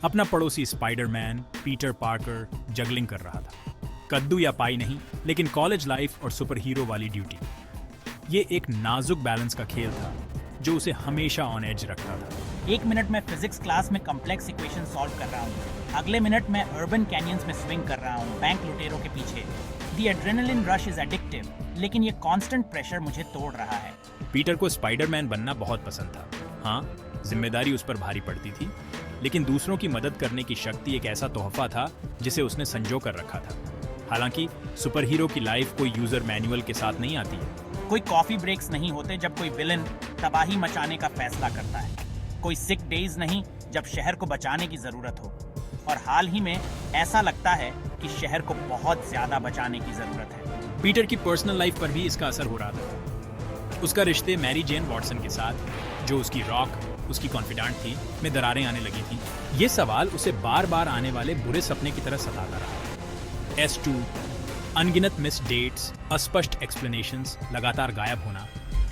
अपना पड़ोसी Spiderman Peter Parker juggling कर रहा था। कद्दू या पाई नहीं, लेकिन कॉलेज लाइफ और सुपर हीरो वाली ड्यूटी। ये एक नाजुक बैलेंस का खेल था जो उसे हमेशा ऑन एज रखता था। एक मिनट में फिजिक्स क्लास में कॉम्प्लेक्स इक्वेशन सॉल्व कर रहा हूँ, अगले मिनट में अर्बन कैनियंस में स्विंग कर रहा हूँ बैंक लुटेरों के पीछे। दी एड्रेनलिन रश इज एडिक्टिव, लेकिन ये कांस्टेंट प्रेशर मुझे तोड़ रहा है। पीटर को स्पाइडरमैन बनना बहुत पसंद था। हाँ, जिम्मेदारी उस पर भारी पड़ती थी, लेकिन दूसरों की मदद करने की शक्ति एक ऐसा तोहफा था जिसे उसने संजो कर रखा था। हालांकि सुपर हीरो की लाइफ कोई यूजर मैनुअल के साथ नहीं आती है। कोई कॉफी ब्रेक्स नहीं होते जब कोई विलन तबाही मचाने का फैसला करता है, कोई सिक डेज नहीं जब शहर को बचाने की जरूरत हो। और हाल ही में ऐसा लगता है कि शहर को बहुत ज्यादा बचाने की जरूरत है। पीटर की पर्सनल लाइफ पर भी इसका असर हो रहा था। उसका रिश्ते मैरी जेन वॉटसन के साथ, जो उसकी रॉक, उसकी कॉन्फिडेंट थी, में दरारें आने लगी थी। ये सवाल उसे बार बार आने वाले बुरे सपने की तरह सताता रहा। S2, अनगिनत मिस डेट्स, अस्पष्ट एक्सप्लेनेशंस, लगातार गायब होना,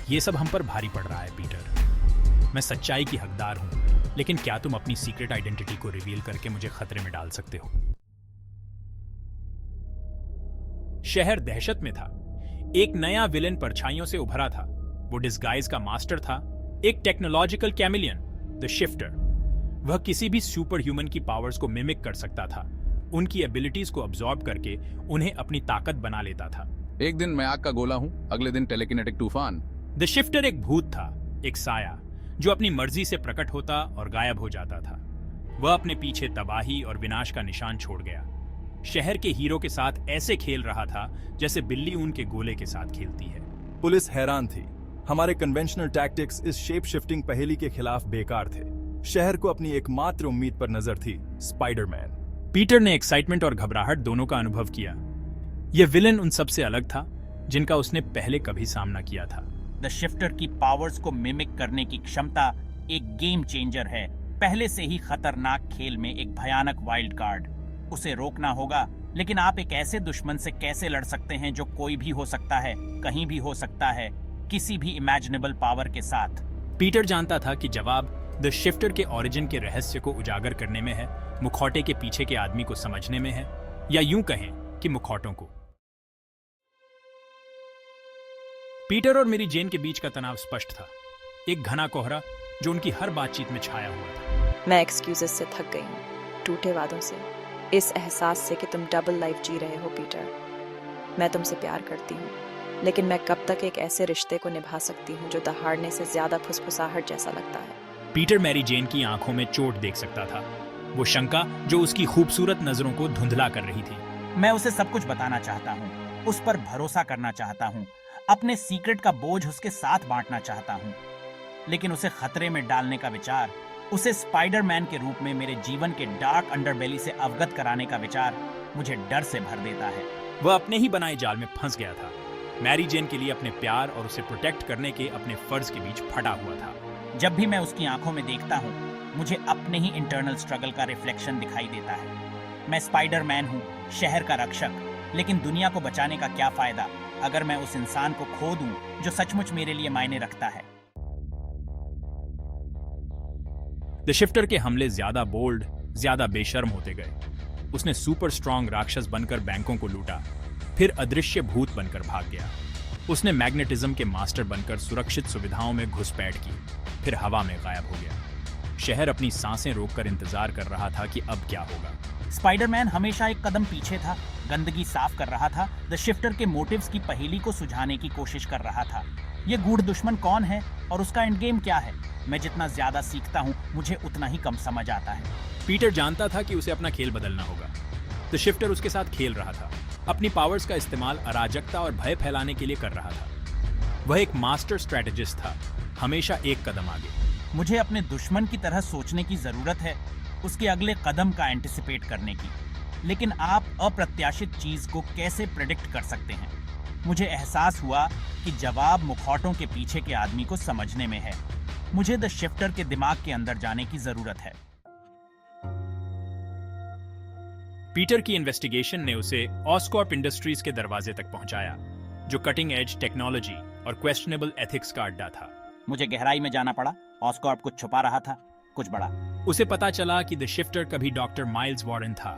ये सब हम पर भारी पड़ रहा है पीटर। मैं सच्चाई की हकदार हूं, लेकिन क्या तुम अपनी सीक्रेट आइडेंटिटी को रिवील करके मुझे खतरे में डाल सकते हो? शहर दहशत में था। एक नया विलेन परछाइयों से उभरा था। वो डिस्गाइज का मास्टर था, एक टेक्नोलॉजिकल कैमिलियन, द शिफ्टर। वह किसी भी सुपर ह्यूमन की पावर्स को मिमिक कर सकता था, उनकी एबिलिटीज को अब्सॉर्ब करके उन्हें अपनी ताकत बना लेता था। एक दिन मैं आग का गोला हूं, अगले दिन टेलीकिनेटिक तूफान। द शिफ्टर एक भूत था, एक साया, जो अपनी मर्जी से प्रकट होता और गायब हो जाता था। वह अपने पीछे तबाही और विनाश का निशान छोड़ गया। शहर के हीरो के साथ ऐसे खेल रहा था जैसे बिल्ली ऊन के गोले के साथ खेलती है। पुलिस हैरान थी। हमारे कन्वेंशनल टैक्टिक्स इस शेप शिफ्टिंग पहेली के खिलाफ बेकार थे। शहर को अपनी एकमात्र उम्मीद पर नजर थी, स्पाइडरमैन। पीटर ने एक्साइटमेंट और घबराहट दोनों का अनुभव किया। यह विलेन उन सबसे अलग था जिनका उसने पहले कभी सामना किया था। द शिफ्टर की पावर्स को मिमिक करने की क्षमता एक गेम चेंजर है। पहले से ही खतरनाक खेल में एक भयानक वाइल्ड कार्ड। उसे रोकना होगा, लेकिन आप एक ऐसे दुश्मन से कैसे लड़ सकते हैं जो कोई भी हो सकता है, कहीं भी हो सकता है, किसी भी इमेजिनेबल पावर के साथ? पीटर जानता था कि जवाब द शिफ्टर के ओरिजिन के रहस्य को उजागर करने में है, मुखौटे के पीछे के आदमी को समझने में है, या यूं कहें कि मुखौटों को। पीटर और मेरी जेन के बीच का तनाव स्पष्ट था, एक घना कोहरा जो उनकी हर बातचीत में छाया हुआ था। मैं एक्सक्यूजेस से थक गई हूँ, टूटे वादों से, इस एहसास से कि तुम डबल लाइफ जी रहे हो पीटर। मैं तुमसे प्यार करती हूँ, लेकिन मैं कब तक एक ऐसे रिश्ते को निभा सकती हूँ जो दहाड़ने से ज्यादा फुसफुसाहट जैसा लगता है? पीटर मैरी जेन की आंखों में चोट देख सकता था, वो शंका जो उसकी खूबसूरत नजरों को धुंधला कर रही थी। मैं उसे सब कुछ बताना चाहता हूँ, उस पर भरोसा करना चाहता हूँ, अपने सीक्रेट का बोझ उसके साथ बांटना चाहता हूँ, लेकिन उसे खतरे में डालने का विचार, उसे स्पाइडरमैन के रूप में मेरे जीवन के डार्क अंडरबेली से अवगत कराने का विचार मुझे डर से भर देता है। वह अपने ही बनाए जाल में फंस गया था। मैरी जेन के लिए अपने प्यार और उसे प्रोटेक्ट करने के अपने फर्ज के बीच फटा हुआ था। जब भी मैं उसकी आंखों में देखता हूँ, मुझे अपने ही इंटरनल स्ट्रगल का रिफ्लेक्शन दिखाई देता है। मैं स्पाइडरमैन हूँ, शहर का रक्षक, लेकिन दुनिया को बचाने का क्या फायदा अगर मैं उस इंसान को खो दूं जो सचमुच मेरे लिए मायने रखता है? द शिफ्टर के हमले ज्यादा बोल्ड, ज्यादा बेशर्म होते गए। उसने सुपर स्ट्रॉन्ग राक्षस बनकर बैंकों को लूटा, फिर अदृश्य भूत बनकर भाग गया। उसने मैग्नेटिज्म के मास्टर बनकर सुरक्षित सुविधाओं में घुसपैठ की, फिर हवा में गायब हो गया। शहर अपनी सांसें रोककर इंतजार कर रहा था कि अब क्या होगा। स्पाइडरमैन हमेशा एक कदम पीछे था, गंदगी साफ कर रहा था, द शिफ्टर के मोटिव्स की पहेली को सुझाने की कोशिश कर रहा था। ये गूढ़ दुश्मन कौन है और उसका एंड गेम क्या है? मैं जितना ज्यादा सीखता हूँ, मुझे उतना ही कम समझ आता है। पीटर जानता था कि उसे अपना खेल बदलना होगा। द शिफ्टर उसके साथ खेल रहा था, अपनी पावर्स का इस्तेमाल अराजकता और भय फैलाने के लिए कर रहा था। वह एक मास्टर स्ट्रेटेजिस्ट था, हमेशा एक कदम आगे। मुझे अपने दुश्मन की तरह सोचने की जरूरत है, उसके अगले कदम का एंटिसिपेट करने की। लेकिन आप अप्रत्याशित चीज को कैसे प्रेडिक्ट कर सकते हैं? मुझे एहसास हुआ कि जवाब मुखौटों के पीछे के आदमी को समझने में है। मुझे द शिफ्टर के दिमाग के अंदर जाने की जरूरत है। पीटर की इन्वेस्टिगेशन ने उसे ऑस्कॉर्प इंडस्ट्रीज के दरवाजे तक पहुंचाया, जो कटिंग एज टेक्नोलॉजी और क्वेश्चनेबल एथिक्स का अड्डा था। मुझे गहराई में जाना पड़ा। ऑस्कॉर्प कुछ छुपा रहा था। कुछ बड़ा। उसे पता चला कि द शिफ्टर कभी डॉक्टर माइल्स वॉरेन था,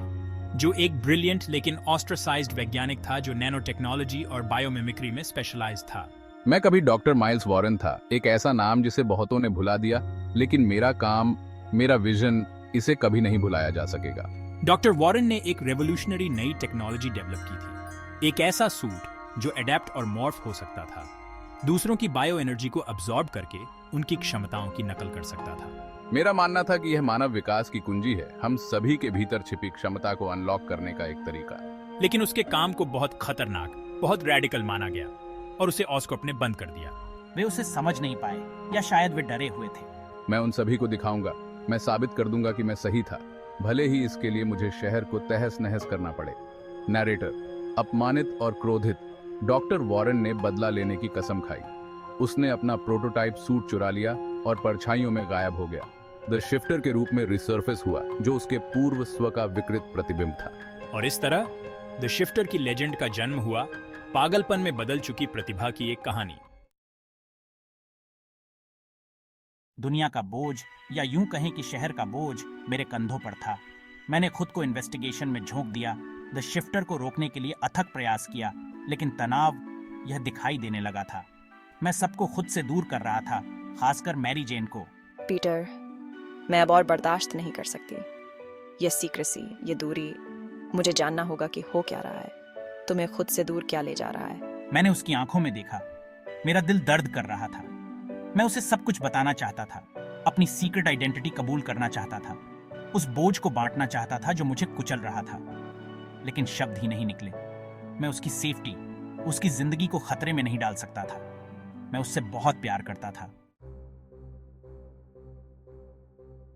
जो एक ब्रिलियंट लेकिन ऑस्ट्रेसाइज्ड वैज्ञानिक था जो नैनो टेक्नोलॉजी और बायोमिमिक्री में स्पेशलाइज था। मैं कभी डॉक्टर माइल्स वॉरेन था, एक ऐसा नाम जिसे बहुतों ने भुला दिया, लेकिन मेरा काम, मेरा विजन, इसे कभी नहीं भुलाया जा सकेगा। डॉक्टर वॉरेन ने एक रेवोल्यूशनरी नई टेक्नोलॉजी डेवलप की थी, एक ऐसा सूट जो अडेप्ट और मॉर्फ हो सकता था, दूसरों की बायो एनर्जी को अब्सॉर्ब करके उनकी क्षमताओं की नकल कर सकता था। मेरा मानना था कि यह मानव विकास की कुंजी है, हम सभी के भीतर छिपी क्षमता को अनलॉक करने का एक तरीका। लेकिन उसके काम को बहुत खतरनाक, बहुत रेडिकल माना गया और उसे ऑस्कॉप ने बंद कर दिया। वे उसे समझ नहीं पाए या शायद वे डरे हुए थे। मैं उन सभी को दिखाऊंगा, मैं साबित कर दूंगा कि मैं सही था, भले ही इसके लिए मुझे शहर को तहस नहस करना पड़े। नैरेटर, अपमानित और क्रोधित, डॉक्टर वॉरेन ने बदला लेने की कसम खाई। उसने अपना प्रोटोटाइप सूट चुरा लिया और परछाइयों में गायब हो गया। द शिफ्टर के रूप में रिसर्फेस हुआ, जो उसके पूर्व स्व का विकृत प्रतिबिंब था। और इस तरह द शिफ्टर की लेजेंड का जन्म हुआ, पागलपन में बदल चुकी प्रतिभा की एक कहानी। दुनिया का बोझ, या यूं कहें कि शहर का बोझ, मेरे कंधों पर था। मैंने खुद को इन्वेस्टिगेशन में झोंक दिया, द शिफ्टर को रोकने के लिए अथक प्रयास किया, लेकिन तनाव यह दिखाई देने लगा था। मैं सबको खुद से दूर कर रहा था, खासकर मैरी जेन को। पीटर, मैं अब और बर्दाश्त नहीं कर सकती। ये सीक्रेसी, ये दूरी, मुझे जानना होगा कि हो क्या रहा है, तुम्हें खुद से दूर क्या ले जा रहा है। मैंने उसकी आंखों में देखा, मेरा दिल दर्द कर रहा था। मैं उसे सब कुछ बताना चाहता था, अपनी सीक्रेट आइडेंटिटी कबूल करना चाहता था, उस बोझ को बांटना चाहता था जो मुझे कुचल रहा था, लेकिन शब्द ही नहीं निकले। मैं उसकी सेफ्टी, उसकी जिंदगी को खतरे में नहीं डाल सकता था। मैं उससे बहुत प्यार करता था।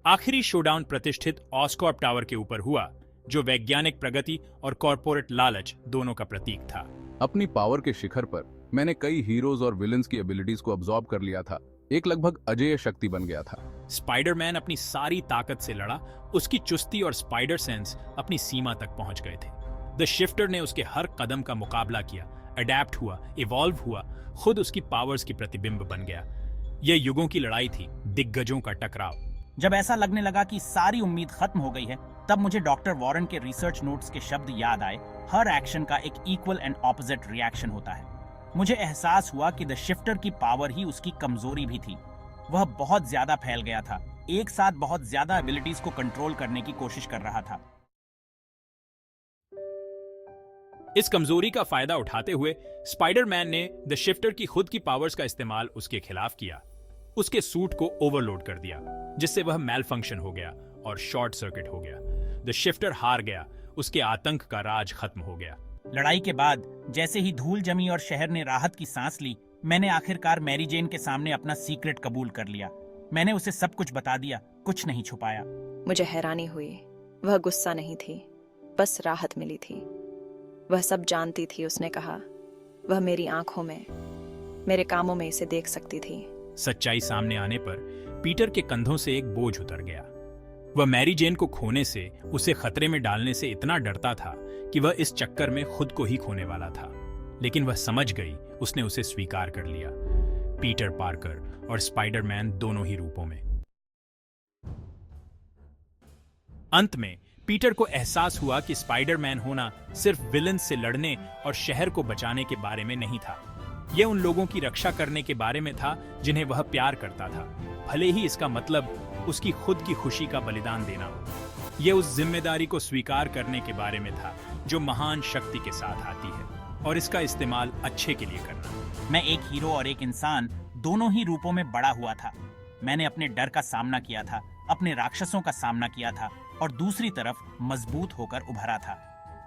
आखिरी शोडाउन प्रतिष्ठित ऑस्कॉर्प टावर के ऊपर हुआ, जो वैज्ञानिक प्रगति और कॉर्पोरेट लालच दोनों का प्रतीक था। अपनी पावर के शिखर पर मैंने कई हीरोज और विलन्स की एबिलिटीज को अब्सॉर्ब कर लिया था, एक लगभग अजेय शक्ति बन गया था। स्पाइडरमैन अपनी सारी ताकत से लड़ा, उसकी चुस्ती और स्पाइडर सेंस अपनी सीमा तक पहुंच गए थे। द शिफ्टर ने उसके हर कदम का मुकाबला किया, अडेप्ट हुआ, इवॉल्व हुआ, खुद उसकी पावर्स की प्रतिबिंब बन गया। यह युगों की लड़ाई थी, दिग्गजों का टकराव। जब ऐसा लगने लगा कि सारी उम्मीद खत्म हो गई है, तब मुझे डॉक्टर वॉरेन के रिसर्च नोट्स के शब्द याद आए, हर एक्शन का एक इक्वल एंड ऑपोजिट रिएक्शन होता है। मुझे एहसास हुआ कि द शिफ्टर की पावर ही उसकी कमजोरी भी थी। वह बहुत ज्यादा फैल गया था, एक साथ बहुत ज्यादा एबिलिटीज को कंट्रोल करने की कोशिश कर रहा था। इस कमजोरी का फायदा उठाते हुए स्पाइडरमैन ने द शिफ्टर की खुद की पावर्स का इस्तेमाल उसके खिलाफ किया। उसके सूट को ओवरलोड कर दिया, जिससे वह मैल फंक्शन हो गया और शॉर्ट सर्किट हो गया। द शिफ्टर हार गया, उसके आतंक का राज खत्म हो गया। लड़ाई के बाद जैसे ही धूल जमी और शहर ने राहत की सांस ली, मैंने आखिरकार मैरी जेन के सामने अपना सीक्रेट कबूल कर लिया। मैंने उसे सब कुछ बता दिया, कुछ नहीं छुपाया। मुझे हैरानी हुई, वह गुस्सा नहीं थी, बस राहत मिली थी। वह सब जानती थी, उसने कहा। वह मेरी आंखों में, मेरे कामों में इसे देख सकती थी। सच्चाई सामने आने पर पीटर के कंधों से एक बोझ उतर गया। वह मैरी जेन को खोने से, उसे खतरे में डालने से इतना डरता था कि वह इस चक्कर में खुद को ही खोने वाला था। लेकिन वह समझ गई, उसने उसे स्वीकार कर लिया, पीटर पार्कर और स्पाइडरमैन दोनों ही रूपों में। अंत में पीटर को एहसास हुआ कि स्पाइडरमैन होना सिर्फ विलन से लड़ने और शहर को बचाने के बारे में नहीं था। यह उन लोगों की रक्षा करने के बारे में था जिन्हें वह प्यार करता था, भले ही इसका मतलब उसकी खुद की खुशी का बलिदान देना हो। यह उस जिम्मेदारी को स्वीकार करने के बारे में था जो महान शक्ति के साथ आती है, और इसका इस्तेमाल अच्छे के लिए करना। मैं एक हीरो और एक इंसान, दोनों ही रूपों में बड़ा हुआ था। मैंने अपने डर का सामना किया था, अपने राक्षसों का सामना किया था, और दूसरी तरफ मजबूत होकर उभरा था।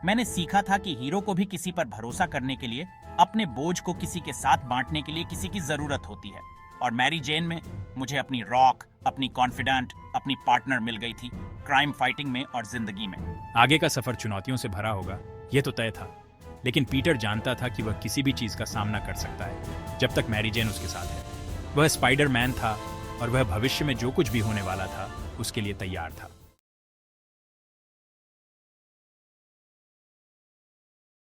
मैंने सीखा था कि हीरो को भी किसी पर भरोसा करने के लिए, अपने बोझ को किसी के साथ बांटने के लिए किसी की जरूरत होती है। और मैरी जेन में मुझे अपनी रॉक, अपनी कॉन्फिडेंट, अपनी पार्टनर मिल गई थी, क्राइम फाइटिंग में और जिंदगी में। आगे का सफर चुनौतियों से भरा होगा, यह तो तय था। लेकिन पीटर जानता था कि वह किसी भी चीज का सामना कर सकता है जब तक मैरी जेन उसके साथ है। वह स्पाइडरमैन था और वह भविष्य में जो कुछ भी होने वाला था उसके लिए तैयार था।